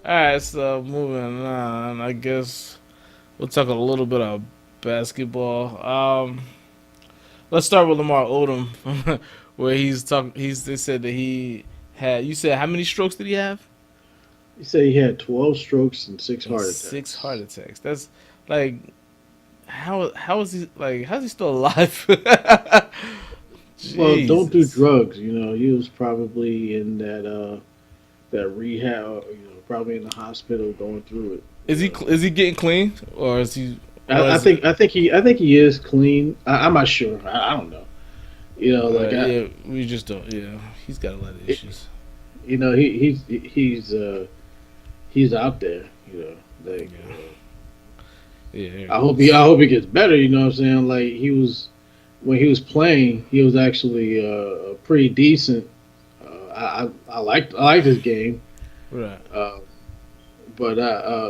right, so moving on. I guess we'll talk a little bit of basketball. Let's start with Lamar Odom, where he's talking. They said that he had. You said how many strokes did he have? He said he had 12 strokes and six And heart 6 heart attacks. attacks. That's like how is he like? How's he still alive? Well, don't do Jesus. drugs. He was probably in that rehab. Probably in the hospital going through it. Is he getting clean or is he or I is it? think I think he is clean. I'm not sure. I don't know. Like Yeah, we just don't. Yeah, he's got a lot of it, issues. he's out there. Like Yeah, yeah. I hope he gets better. You know what I'm saying? Like he was when he was playing, he was actually pretty decent. I liked his game, Right. uh, but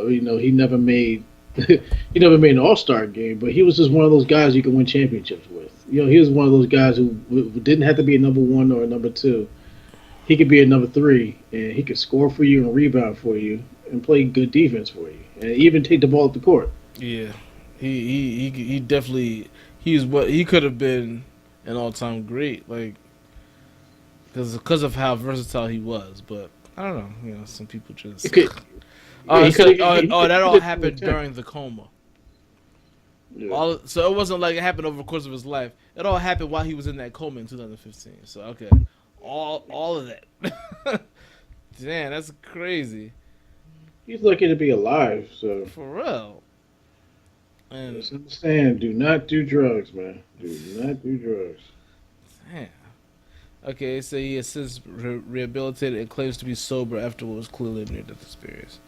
he never made he never made an All Star game. But he was just one of those guys you can win championships with. He was one of those guys who didn't have to be a number one or a number two. He could be a number three, and he could score for you and rebound for you and play good defense for you, and even take the ball up the court. Yeah, he definitely he's what he could have been an all time great, like because of how versatile he was. But I don't know, some people It just could, yeah, oh he so could have he that could all have been a happened ten. during the coma. Yeah. All so it wasn't like it happened over the course of his life. It all happened while he was in that coma in 2015. So okay, all of that. Damn, that's crazy He's lucky to be alive. So for real. And just understand: do not do drugs, man. Do not do drugs. damn. Okay, so he has since rehabilitated and claims to be sober after what was clearly a near-death experience.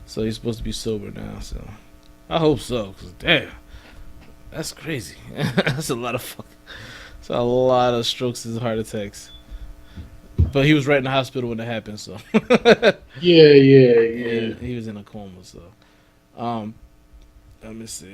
So he's supposed to be sober now. So I hope so. Cause damn, that's crazy. That's a lot of fuck. That's a lot of strokes and heart attacks. But he was right in the hospital when it happened. So Yeah, yeah, yeah, yeah. he was in a coma. So um, let me see.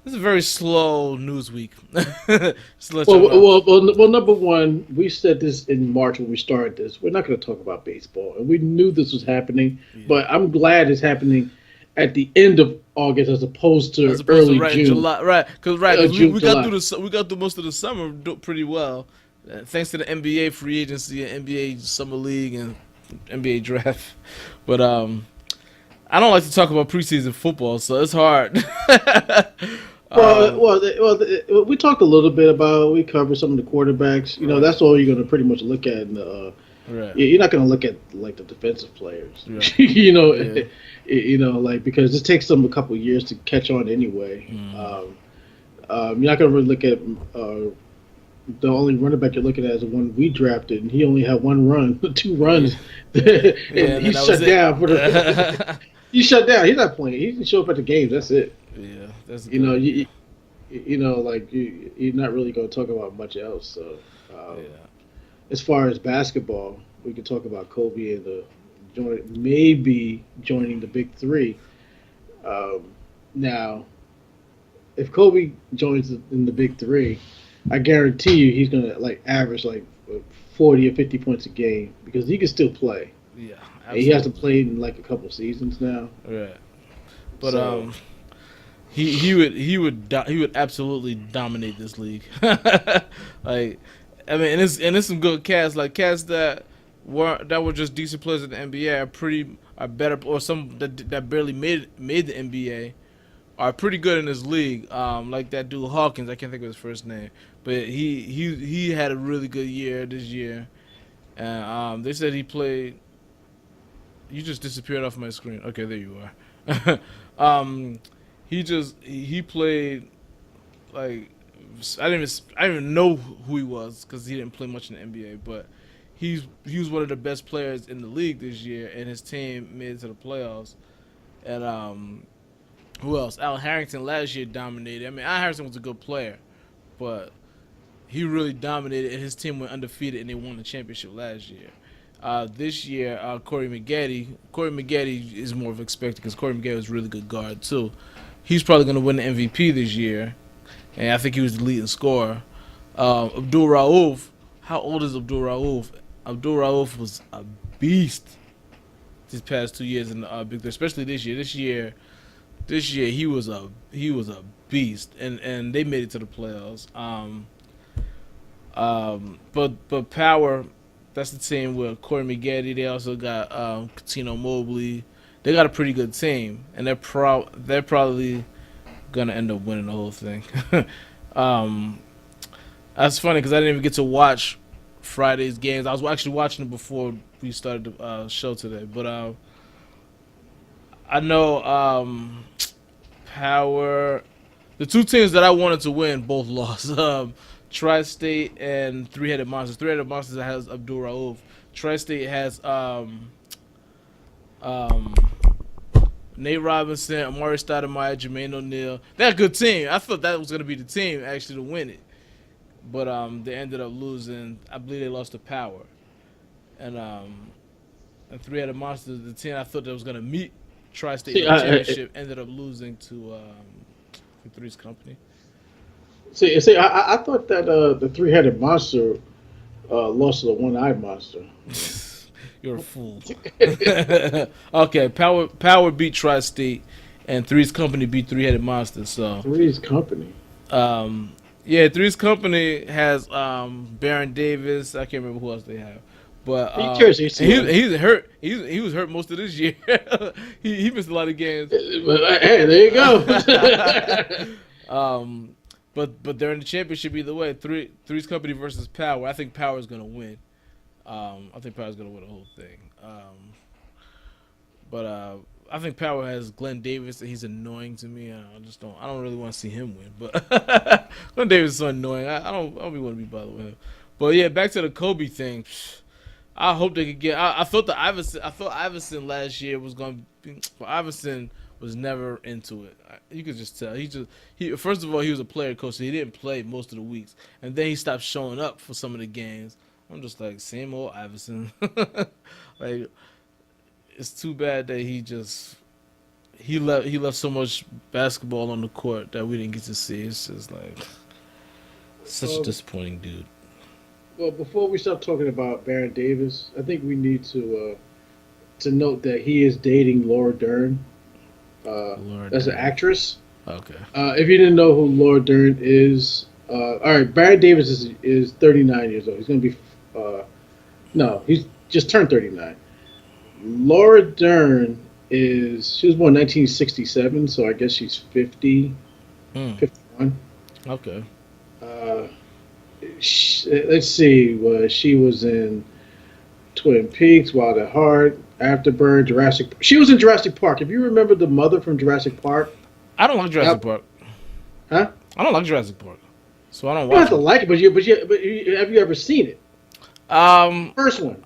This is a very slow news week. Just to let Well, y'all know. number one, we said this in March when we started this. We're not going to talk about baseball, and we knew this was happening. Yeah. But I'm glad it's happening at the end of August as opposed As to opposed to early right in June, July, right, because June, we got July. through we got through most of the summer pretty well, thanks to the NBA free agency and NBA summer league and NBA draft. But I don't like to talk about preseason football, so it's hard. Well, um, we talked a little bit about. We covered some of the quarterbacks. right, That's all you're going to pretty much look at. In the, right, you're not going to look at like the defensive players. right, yeah, Like because it takes them a couple of years to catch on anyway. mm, You're not going to really look at the only running back you're looking at is the one we drafted, and he only had one run, two yeah, runs, yeah, and and then he that was shut it. down for the. He shut down. He's not playing. He didn't show up at the games. That's it. Yeah, that's You know, good. you, like you're not really going to talk about much else. So, Yeah, as far as basketball, we could talk about Kobe and the maybe joining the big three. Um, Now, if Kobe joins in the big three, I guarantee you he's gonna like average like 40 or 50 points a game because he can still play. yeah, And he hasn't absolutely. played in like a couple seasons now. Right, but So he would absolutely dominate this league. Like, I mean, and it's some good cats like cats that were just decent players in the NBA are better, or some that barely made the NBA are pretty good in this league. Like that dude Hawkins, I can't think of his first name, but he had a really good year this year. And they said he played. You just disappeared off my screen. Okay, there you are. um, he played like I didn't even know who he was because he didn't play much in the NBA. But he was one of the best players in the league this year, and his team made it to the playoffs. And who else? Al Harrington last year dominated. I mean, Al Harrington was a good player, but he really dominated, and his team went undefeated, and they won the championship last year. This year, Corey Maggette is more of expected because Corey Maggette was a really good guard too. He's probably going to win the MVP this year, and I think he was the leading scorer. Abdul Rauf, how old is Abdul Rauf? Abdul Rauf was a beast these past 2 years in the Big Three, especially this year. This year he was a beast, and they made it to the playoffs. But Power, that's the team with Corey Maggette. They also got Katino Mobley. They got a pretty good team, and they're probably gonna end up winning the whole thing. um, that's funny because I didn't even get to watch Friday's games. I was actually watching it before we started the show today, but I know Power. The two teams that I wanted to win both lost. Tri-State and Three-Headed Monsters. Three-Headed Monsters has Abdul Rauf. Tri-State has um, Nate Robinson, Amari Stoudemire, Jermaine O'Neal. They're a good team. I thought that was going to be the team actually to win it. But they ended up losing. I believe they lost to Power. And Three-Headed Monsters, the team I thought that was going to meet Tri-State in the championship, ended up losing to Three's Company. I thought that the three-headed monster lost to the one-eyed monster. You're a fool. Okay, Power beat Tri-State, and Three's Company beat Three-Headed Monster. So Three's Company. Yeah, Three's Company has Baron Davis. I can't remember who else they have. But he's hurt. He was hurt most of this year. he missed a lot of games. Hey, there you go. But they're in the championship either way. Three's Company versus Power. I think Power's gonna win. I think Power's gonna win the whole thing. But I think Power has Glenn Davis, and he's annoying to me. I don't really want to see him win. But Glenn Davis is so annoying. I don't really want to be bothered with him. But yeah, back to the Kobe thing. I hope they could get. I thought Iverson last year was going to be. Iverson was never into it. You could just tell. He first of all, he was a player coach, so he didn't play most of the weeks, and then he stopped showing up for some of the games. I'm just like, same old Iverson. Like, it's too bad that he left so much basketball on the court that we didn't get to see. It's just like such a disappointing dude. Well, before we start talking about Baron Davis, I think we need to note that he is dating Laura Dern. As an actress. Okay. If you didn't know who Laura Dern is, all right, Baron Davis is 39 years old. He's going to be, no, he's just turned 39. Laura Dern she was born in 1967, so I guess she's 50, 51. Okay. Let's see, she was in Twin Peaks, Wild at Heart, Afterburn, Jurassic. She was in Jurassic Park. If you remember the mother from Jurassic Park, I don't like Jurassic Park. Huh? I don't like Jurassic Park, so I don't. You don't have to like it, but have you ever seen it? First one.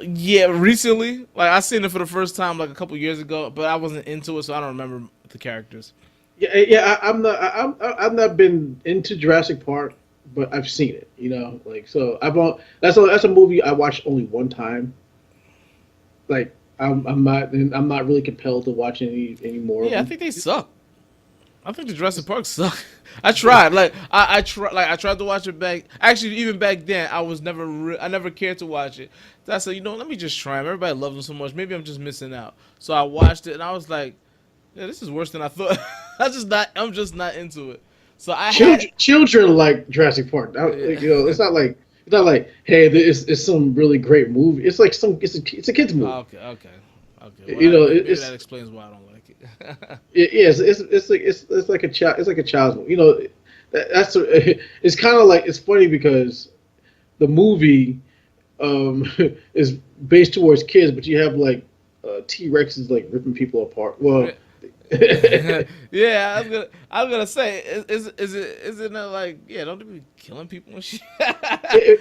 Yeah, recently. Like I seen it for the first time like a couple years ago, but I wasn't into it, so I don't remember the characters. Yeah. I've not been into Jurassic Park, but I've seen it. So that's a movie I watched only one time. Like I'm not really compelled to watch any more. Yeah, I think they suck. I think the Jurassic Park suck. I tried. I tried to watch it back. Actually, even back then, I never cared to watch it. So I said, let me just try them. Everybody loves them so much. Maybe I'm just missing out. So I watched it, and I was like, yeah, this is worse than I thought. I'm just not into it. So children like Jurassic Park. It's not like hey, it's some really great movie. It's like it's a kids movie. Okay. Well, maybe that explains why I don't like it. It's like a child. It's like a child's movie. It's kind of like, it's funny because the movie is based towards kids, but you have like T-Rexes like ripping people apart. Well. Yeah, I was gonna say, is it not like, yeah, don't they be killing people and shit?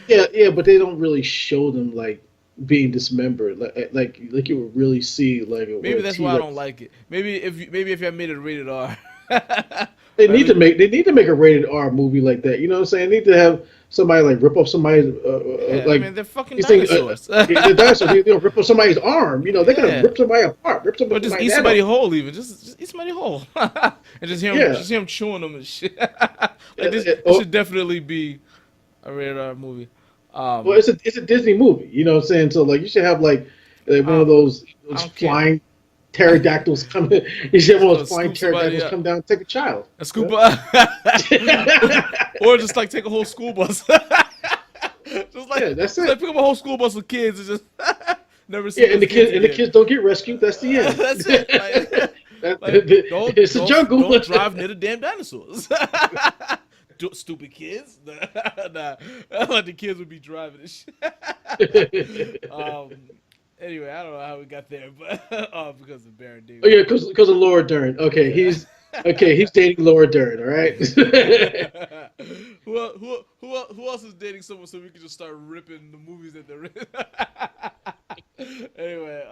yeah, but they don't really show them like being dismembered, like you would really see like. Maybe that's why I don't like it. Maybe if I made it rated R. They need to make a rated R movie like that. You know what I'm saying? They need to have somebody like rip off somebody's like. I mean, they're fucking dinosaurs. The dinosaurs, rip off somebody's arm. They're gonna rip somebody apart. But just eat somebody whole, even just eat somebody whole, and just hear him chewing them and shit. This should definitely be a rated R movie. Well, it's a Disney movie. You know what I'm saying? So like, you should have like Like one of I those don't care. flying pterodactyls come. You said one of So those flying scoop somebody pterodactyls up come down and take a child. and scoop Yeah. up, or just like take a whole school bus. Yeah, that's Just like it. pick up a whole school bus of kids and just never see Yeah, and those kids the again. kids don't get rescued. That's the end. That's it. Like It's a jungle. don't drive near the damn dinosaurs. Stupid kids. Nah, like the kids would be driving this shit. Anyway, I don't know how we got there, but because of Baron Oh Davis. yeah, because of Laura Dern. Yeah. He's dating Laura Dern. All right. Who else is dating someone so we can just start ripping the movies that they're in? Anyway,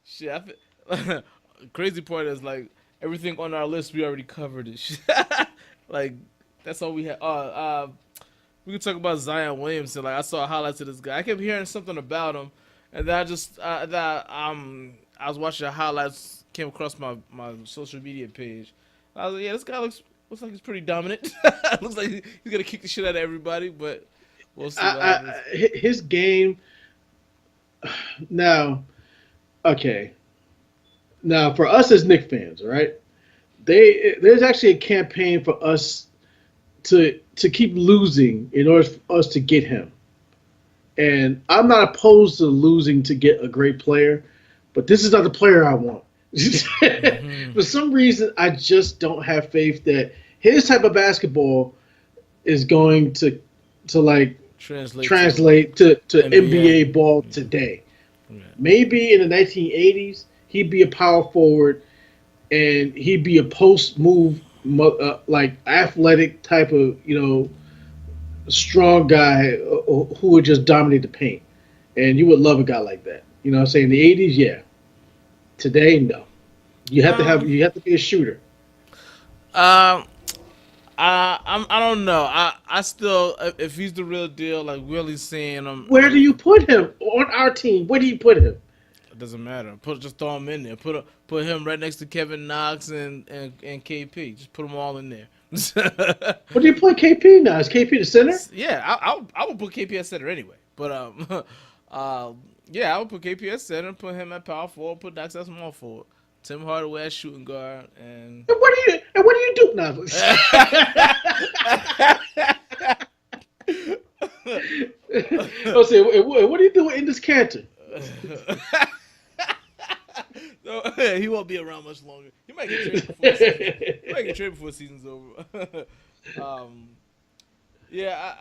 shit. Crazy part is like everything on our list we already covered it. Like that's all we had. We can talk about Zion Williamson. Like I saw highlights of this guy. I kept hearing something about him, and then I was watching the highlights. Came across my social media page. I was like, yeah, this guy looks like he's pretty dominant. Looks like he's gonna kick the shit out of everybody, but we'll see what happens. His game now. Okay, now for us as Knicks fans, right? There's actually a campaign for us to keep losing in order for us to get him. And I'm not opposed to losing to get a great player, but this is not the player I want. Mm-hmm. For some reason, I just don't have faith that his type of basketball is going to like translate to NBA. NBA ball today. Yeah. Maybe in the 1980s, he'd be a power forward and he'd be a post move like athletic type of strong guy who would just dominate the paint, and you would love a guy like that. You know what I'm saying? In the '80s, yeah. Today, no. You have to be a shooter. Um, I don't know. I still, if he's the real deal, like really seeing him, Where do you put him on our team? Where do you put him? it doesn't matter. Just throw him in there. Put him right next to Kevin Knox and KP. Just put them all in there. What do you play KP now? Is KP the center? Yeah, I would put KP at center anyway. But yeah, I would put KP at center, put him at power forward, put Knox at small forward, Tim Hardaway at shooting guard, and And what do you do now? I'll say, what do you do in this canter? No, he won't be around much longer. He might get traded before the season. He might get traded before the season's over. um, yeah,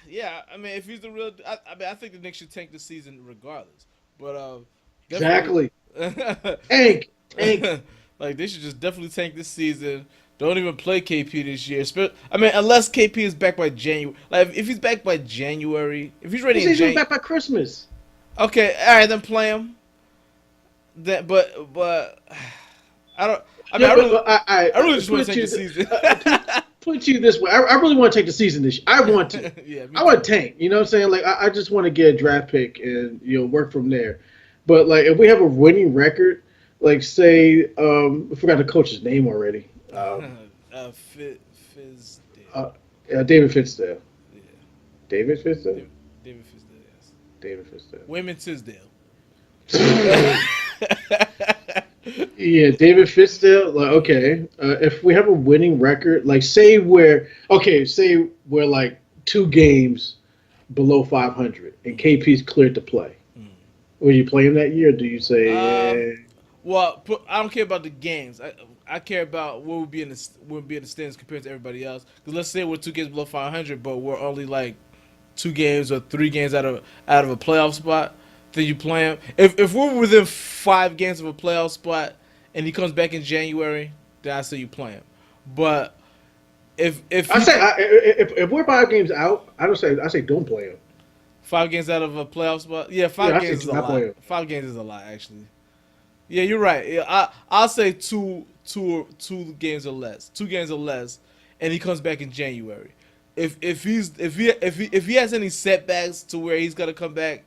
yeah. I mean, if he's the real, I mean, I think the Knicks should tank the season regardless. But Exactly. definitely, Tank. like they should just definitely tank this season. Don't even play KP this year. I mean, unless KP is back by January. Like, if he's back by January, if he's ready He in says he's January, back by Christmas. okay, all right, then play him. That, but I don't. I mean, Yeah, but I really just put want to it take the to season. put it to you this way. I really want to take the season this year. I want to. Yeah, me I want too. to tank. You know what I'm saying? Like I just want to get a draft pick and work from there. But like if we have a winning record, like say I forgot the coach's name already. Fizdale. David Fitzdale. Yeah, David Fitzdale. David Fizdale. Yes. David Fitzdale. Women Tisdale. Yeah, David Fitzdale. Like, okay, if we have a winning record, like say we're like 2 games below 500 and KP's cleared to play. Will you play him that year? Or do you say? Well, I don't care about the games. I care about what would be in the standings compared to everybody else. Because let's say we're 2 games below 500, but we're only like 2 games or 3 games out of a playoff spot. Then you play him. If we're within 5 games of a playoff spot and he comes back in January, then I say you play him. But if if we're 5 games out, I say don't play him. 5 games out of a playoff spot, yeah, 5 I games say is a not play lot. him. 5 games is a lot, actually. Yeah, you're right. Yeah, I'll say two games or less, 2 games or less, and he comes back in January. If he has any setbacks to where he's gonna come back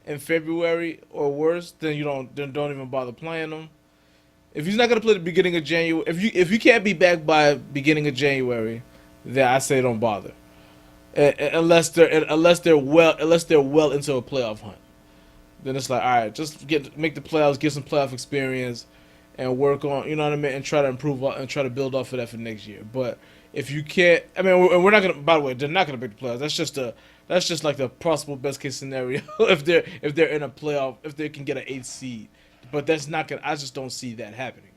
in February or worse, then don't even bother playing him. If he's not gonna play the beginning of January, if you can't be back by beginning of January, then I say don't bother, unless they're well into a playoff hunt. then it's like, all right, just make the playoffs, get some playoff experience, and work on, you know what I mean, and try to improve and try to build off of that for next year. But if you can't, I mean, we're not gonna. By the way, they're not gonna make the playoffs. That's just like the possible best case scenario if they're in a playoff, if they can get an eighth seed. But that's not gonna. I just don't see that happening.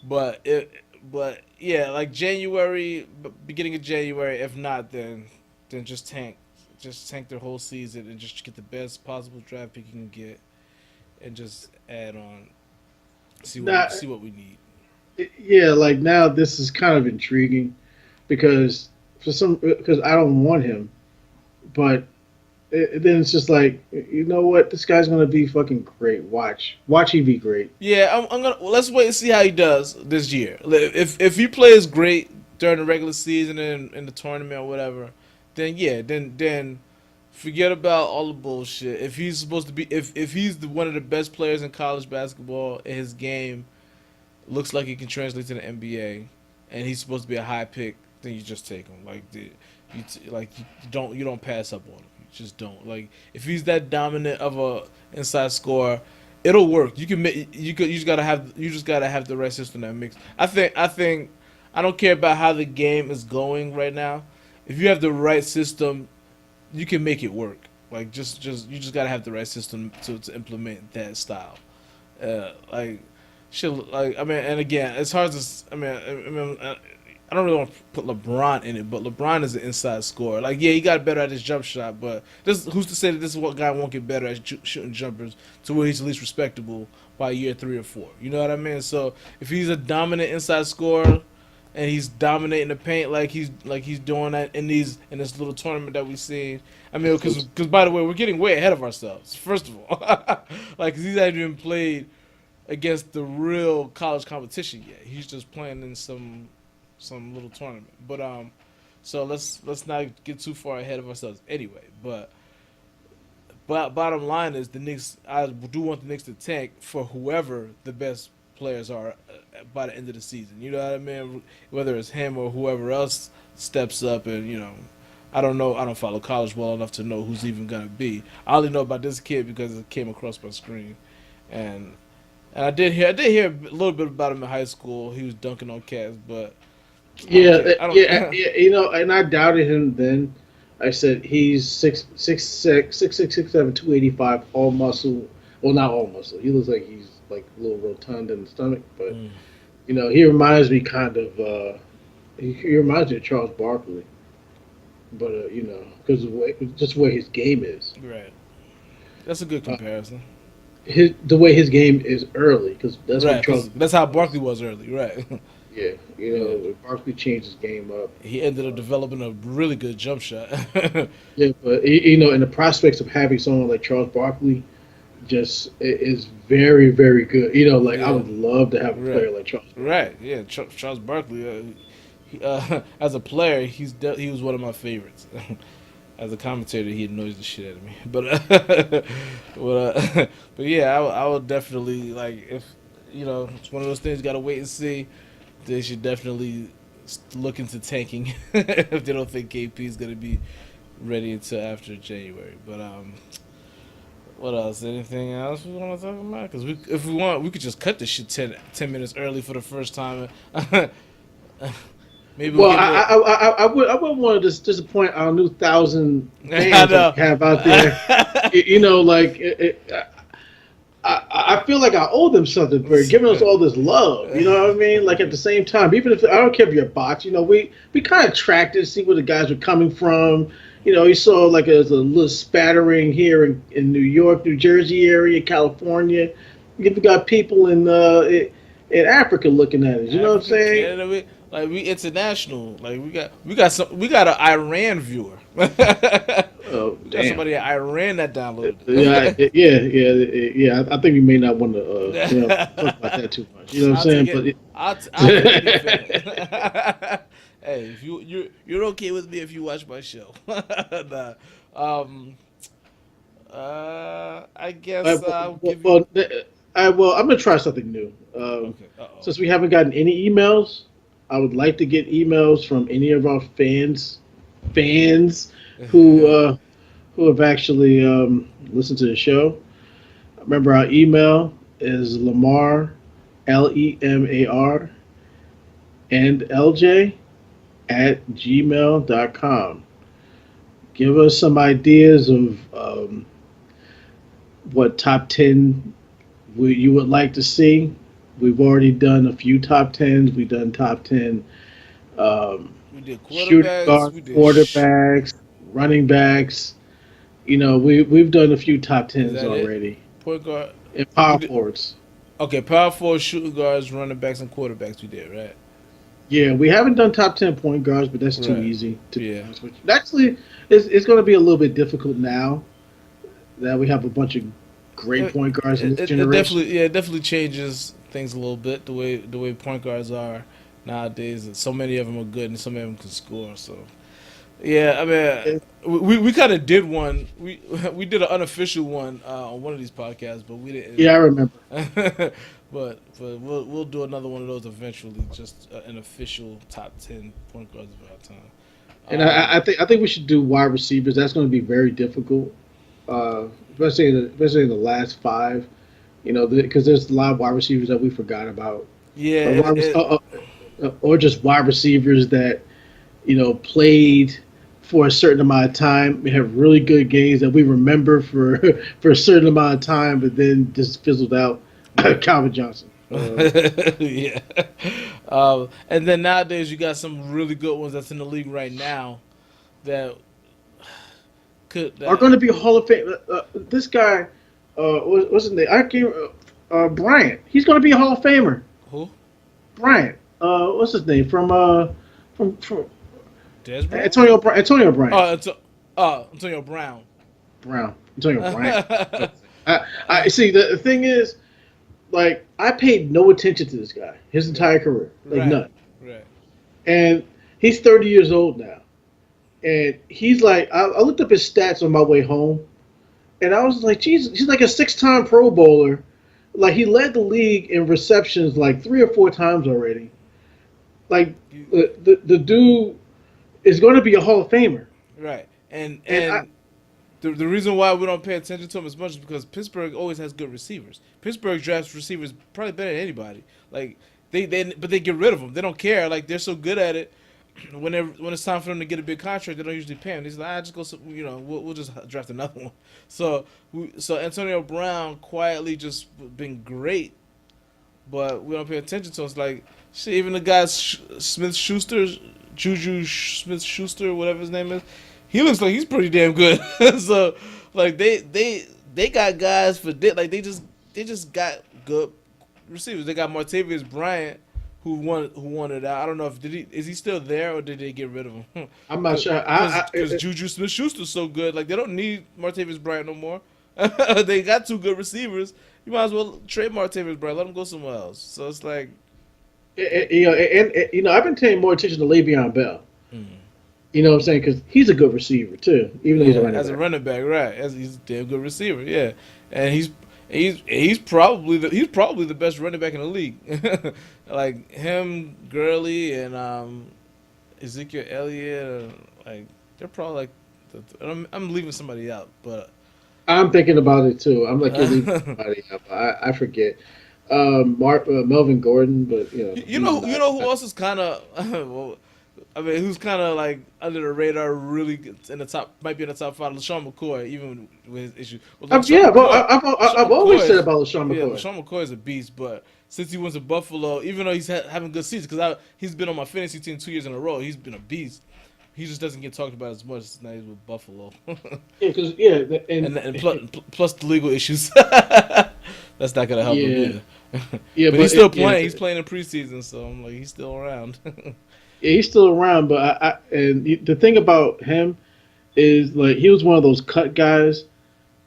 But it, but yeah, like January, beginning of January. If not, then just tank their whole season and just get the best possible draft pick you can get, and just add on. Now, See what we need. yeah, like now this is kind of intriguing because because I don't want him, but then it's just like you know what, this guy's gonna be fucking great. Watch he be great. Yeah, I'm gonna. Well, let's wait and see how he does this year. If he plays great during the regular season and in the tournament or whatever, then yeah, then forget about all the bullshit. If he's supposed to be, if he's one of the best players in college basketball, and his game looks like he can translate to the NBA, and he's supposed to be a high pick, then you just take him. You don't pass up on him. You just don't. Like if he's that dominant of a inside scorer, it'll work. You just gotta have the right system that mix. I think I don't care about how the game is going right now. If you have the right system, you can make it work. Like just you just gotta have the right system to implement that style. Like shit. Like I mean, and again, it's hard to. I don't really want to put LeBron in it, but LeBron is an inside scorer. Like yeah, he got better at his jump shot, but who's to say that this is what guy won't get better at shooting jumpers to where he's at least respectable by year 3 or 4. You know what I mean? So if he's a dominant inside scorer and he's dominating the paint like he's doing that in this little tournament that we seen. I mean, because by the way, we're getting way ahead of ourselves. First of all, like 'cause he's not even played against the real college competition yet. He's just playing in some little tournament. But so let's not get too far ahead of ourselves. Anyway, but bottom line is the Knicks. I do want the Knicks to tank for whoever the best players are by the end of the season. You know what I mean? Whether it's him or whoever else steps up, and I don't know. I don't follow college well enough to know who's even gonna be. I only know about this kid because it came across my screen, and I did hear a little bit about him in high school. He was dunking on cats, but Yeah, I don't, yeah. And I doubted him then. I said he's 6'7", 285, all muscle. Well, not all muscle. He looks like he's like a little rotund in the stomach, but he reminds me kind of. He reminds me of Charles Barkley, but because just where his game is. right. That's a good comparison. The way his game is early, because that's what Right, Charles. 'cause that's how Barkley was early, right? Yeah, Yeah. Barkley changed his game up. He ended up developing a really good jump shot. Yeah, but and the prospects of having someone like Charles Barkley just is very, very good. Like I Yeah. would love to have a Right. player like Charles. Right, yeah. Charles Barkley, as a player, he was one of my favorites. As a commentator, he annoys the shit out of me. But yeah, I would definitely like if it's one of those things. Got to wait and see. They should definitely look into tanking if they don't think KP is gonna be ready until after January. But what else? Anything else we want to talk about? Because if we want, we could just cut this shit 10 minutes early for the first time. Maybe Well, we'll get I wouldn't want to disappoint our new 1,000 I fans know. that we have out there. I feel like I owe them something for giving us all this love. You know what I mean? Like at the same time, even if I don't care if you're a box, we kind of tracked it, see where the guys were coming from. You saw like there's a little spattering here in New York, New Jersey area, California. You've got people in Africa looking at it. You know what I'm saying? Yeah, we international. Like we got an Iran viewer. Oh, Got damn. somebody in Iran that downloaded. Yeah. I think we may not want to talk about that too much. You know what I'm saying? I'll take it. Hey, if you're okay with me if you watch my show. Nah. I guess I'll give you. I'm gonna try something new. Okay. Uh-oh. Since we haven't gotten any emails, I would like to get emails from any of our fans who who have actually listened to the show. Remember, our email is Lamar, Lemar, and LJ at gmail.com. Give us some ideas of what top 10 you would like to see. We've already done a few top 10s. We've done top 10 um, We did shooting quarterbacks. guard, We did. quarterbacks, running backs. We've done a few top Is 10s that it? already. Point guard. And We power did. forwards. Okay, power forward, shooting guards, running backs, and quarterbacks. We did right. Yeah, we haven't done top 10 point guards, but that's too Right. easy, to be Yeah. honest with you. Actually, it's going to be a little bit difficult now that we have a bunch of great It, point guards in this it generation. definitely it definitely changes things a little bit the way point guards are nowadays. And so many of them are good, and so many of them can score. So yeah, I Eh, mean, we kind of did one. We did an unofficial one on one of these podcasts, but we didn't. Yeah, I remember. But we'll do another one of those eventually. Just an official top 10 point guards of our time. And I think we should do wide receivers. That's going to be very difficult, especially in the last five. Because there's a lot of wide receivers that we forgot about, Yeah, or, or just wide receivers that played for a certain amount of time. We have really good games that we remember for for a certain amount of time, but then just fizzled out. right. Calvin Johnson. Yeah. And then nowadays you got some really good ones that's in the league right now that could Are that going to be a Hall of Fame. This guy, what's his name? I can't. Bryant. He's going to be a Hall of Famer. who? Bryant. What's his name from Des Bryant? Antonio Bryant. Oh, Antonio Brown. Brown. Antonio Bryant. Right. I see. The thing is, like, I paid no attention to this guy his entire career, like none. Right. And he's 30 years old now, and he's like, I looked up his stats on my way home, and I was like, Jesus, he's like a six-time Pro Bowler. Like, he led the league in receptions like three or four times already. Like, You, the dude is going to be a Hall of Famer. right. And And and the reason why we don't pay attention to him as much is because Pittsburgh always has good receivers. Pittsburgh drafts receivers probably better than anybody. Like but they get rid of them. They don't care. Like they're so good at it. When it's time for them to get a big contract, they don't usually pay him. He's like, just go. We'll just draft another one. So Antonio Brown quietly just been great, but we don't pay attention to him. It's like shit. Even the guy Smith Schuster, Juju Smith Schuster, whatever his name is, he looks like he's pretty damn good. So like they got guys for like they just got good receivers. They got Martavius Bryant who won it out. I don't know if is he still there or did they get rid of him? I'm not sure. Because Juju Smith Schuster's so good, like they don't need Martavius Bryant no more. They got two good receivers. You might as well trade Martavius Bryant, let him go somewhere else. So it's like, I've been paying more attention to Le'Veon Bell. mm, You know what I'm saying? Because he's a good receiver too, even though he's yeah, a running as a back. running back, right? He's a damn good receiver, yeah, and he's probably the best running back in the league. Like him, Gurley, and Ezekiel Elliott, like they're probably like. I'm leaving somebody out, but I'm thinking about it too. I'm like, you're leaving somebody up. I forget. Melvin Gordon, but you he's know, you not. know who else is kind of, well, I mean, who's kind of like under the radar, really in the top, might be in the top five. LaShawn McCoy, even with his issue. Well, Yeah, but LaShawn I've always McCoy said is, about LaShawn yeah, McCoy. LaShawn McCoy is a beast. But since he went to Buffalo, even though he's having good seasons, because he's been on my fantasy team 2 years in a row, he's been a beast. He just doesn't get talked about as much now he's with Buffalo. Yeah, because And plus the legal issues. That's not gonna help him yeah, either. yeah, But he's but still yeah, playing. He's playing in preseason, so I'm like, he's still around. yeah, he's still around. But the thing about him is like he was one of those cut guys.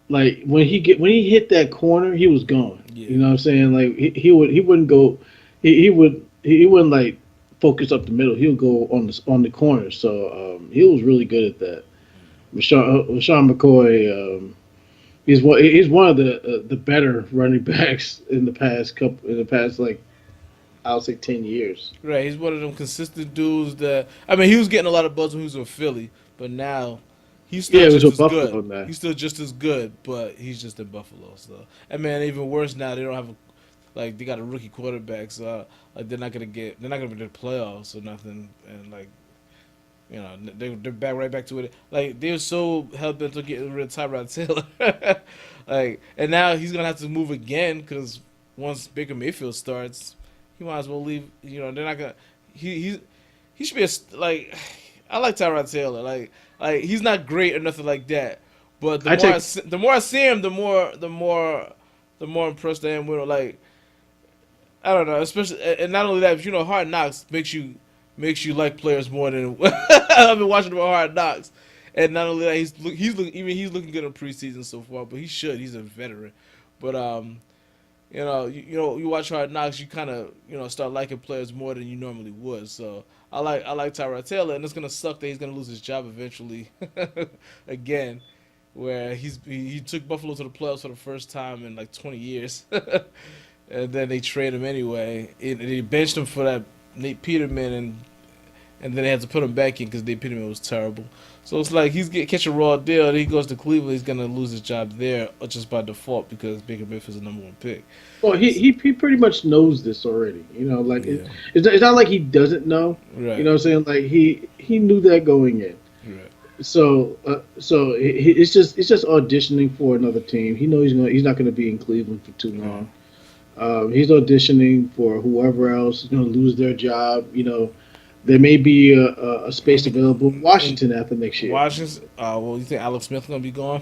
Like when he hit that corner, he was gone. Yeah. You know what I'm saying? Like he wouldn't go. He wouldn't like focus up the middle. He would go on the corner. So he was really good at that. Rashawn McCoy. He's one of the better running backs in the past like I would say 10 years. Right, he's one of them consistent dudes that, I mean, he was getting a lot of buzz when he was with Philly, but now he's still Yeah, it was just with as good. Buffalo, man. He's still just as good, but he's just in Buffalo. So, and man, even worse now. They don't have they got a rookie quarterback, so like they're not gonna be in the playoffs or nothing, and like they're back right back to it. Like they were so hell bent on getting rid of Tyrod Taylor, like, and now he's gonna have to move again because once Baker Mayfield starts, he might as well leave. They're not gonna. He should be like. I like Tyrod Taylor. Like he's not great or nothing like that, but I take the more I see him, the more impressed I am with him. Like I don't know, especially and not only that, but Hard Knocks makes you like players more than I've been watching him on Hard Knocks, and not only that, he's looking good in preseason so far, but he should. He's a veteran, but you watch Hard Knocks, you kind of start liking players more than you normally would. So I like Tyrod Taylor, and it's gonna suck that he's gonna lose his job eventually again, where he took Buffalo to the playoffs for the first time in like 20 years. And then they trade him anyway. And they benched him for that Nate Peterman, and then they had to put him back in because Nate Peterman was terrible. So it's like catch a raw deal. And he goes to Cleveland. He's gonna lose his job there just by default because Baker Mayfield's the number one pick. Well, he pretty much knows this already. Like Yeah. it's not like he doesn't know. Right. You know what I'm saying? Like he knew that going in. Right. So it's just auditioning for another team. He knows he's not gonna be in Cleveland for too long. He's auditioning for whoever else is going to lose their job. There may be a space available in Washington after next year. Washington. Well, you think Alex Smith's gonna be gone?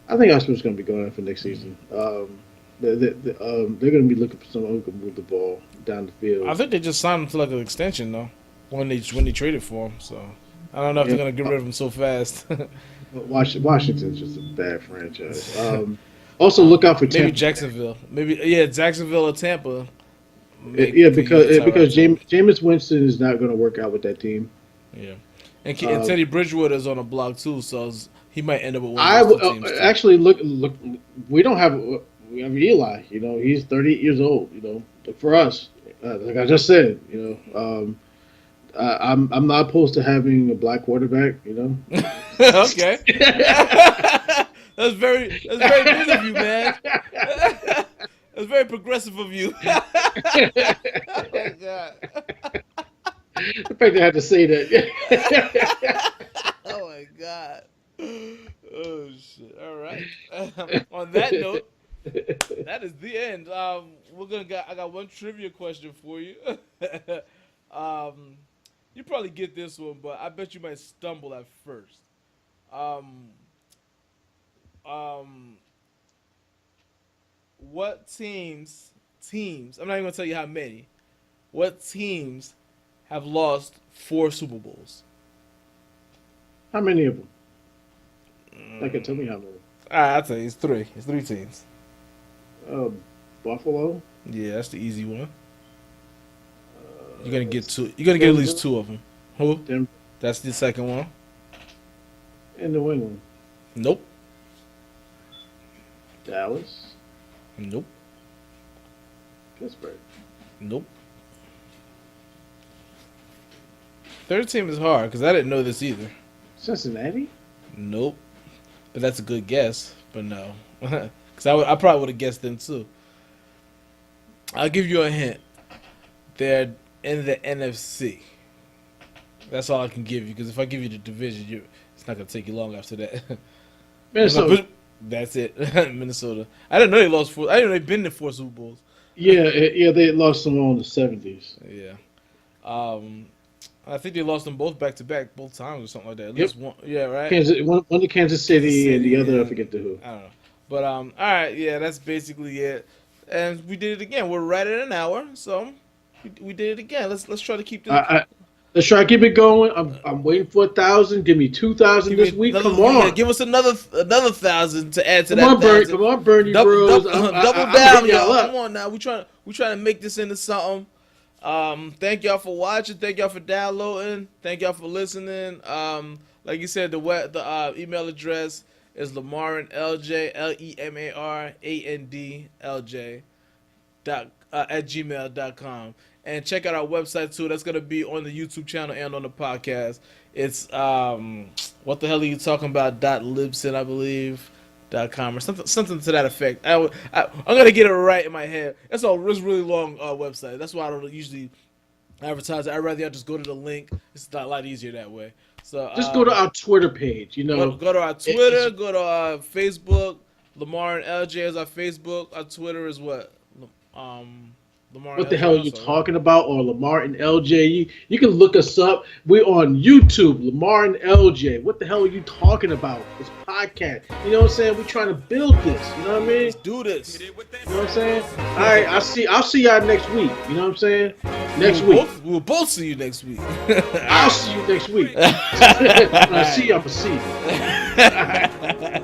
I think Osprey's going to be going for next season. They're going to be looking for someone who can move the ball down the field. I think they just signed him to like an extension though when they traded for him. So I don't know if they're gonna get rid of him so fast. Washington's just a bad franchise. Also, look out for Tampa. Maybe Jacksonville. Jacksonville or Tampa. Because Jameis Winston is not going to work out with that team. Yeah, and Teddy Bridgewater is on a block too, so he might end up with one I of those two teams too. Actually look. We have Eli. He's 38 years old. For us, like I just said, I'm not opposed to having a black quarterback. Okay. That's very good of you, man. That's very progressive of you. Oh my god. The fact I had to say that. Oh my god. Oh shit. All right. On that note, that is the end. I got one trivia question for you. You probably get this one, but I bet you might stumble at first. What teams, I'm not even going to tell you how many, what teams have lost 4 Super Bowls? How many of them? Tell me how many. All right, I'll tell you. It's 3. It's 3 teams. Buffalo. Yeah, that's the easy one. You're going to get 2. You're going to get at least 2 of them. Who? Denver. That's the second one. And New England. Nope. Dallas. Nope. Pittsburgh. Nope. Third team is hard because I didn't know this either. Cincinnati? Nope. But that's a good guess. But no. Because I probably would have guessed them too. I'll give you a hint. They're in the NFC. That's all I can give you. Because if I give you the division, it's not going to take you long after that. Minnesota. That's it. Minnesota. I didn't know they lost 4. I didn't know they'd been in 4 Super Bowls. Yeah, they lost them all in the 70s. Yeah. I think they lost them both back to back, both times or something like that. At least one. Yeah, right. One to Kansas City and the other, I forget to who. I don't know. But all right, yeah, that's basically it. And we did it again. We're right at an hour, so we did it again. Let's try to keep this. Let's try to keep it going. I'm waiting for 1,000. Give me 2,000 this week. Come on. Yeah, give us another 1,000 to add to that. Come on, Bernie Bros. Double down, y'all. Come on now. We trying to make this into something. Thank y'all for watching. Thank y'all for downloading. Thank y'all for listening. Like you said, the email address is LemarandLJ LemarandLJ at gmail.com. and check out our website too. That's gonna be on the YouTube channel and on the podcast. It's what the hell are you talking about? .libsyn, I believe. .com or something to that effect. I'm gonna get it right in my head. It's a really long website. That's why I don't usually advertise it. I'd rather y'all just go to the link. It's a lot easier that way. So just go to our Twitter page. You know, go to our Twitter. Go to our Facebook. Lamar and LJ is our Facebook. Our Twitter is what? Lamar. What the hell are you talking about? Or Lamar and LJ? You can look us up. We're on YouTube, Lamar and LJ. What the hell are you talking about? This podcast. You know what I'm saying? We're trying to build this. You know what I mean? Let's do this. You know what I'm saying? All right, I'll see y'all next week. You know what I'm saying? Next week. We'll both see you next week. I'll see you next week. When I see you, I'm going to see you. All right.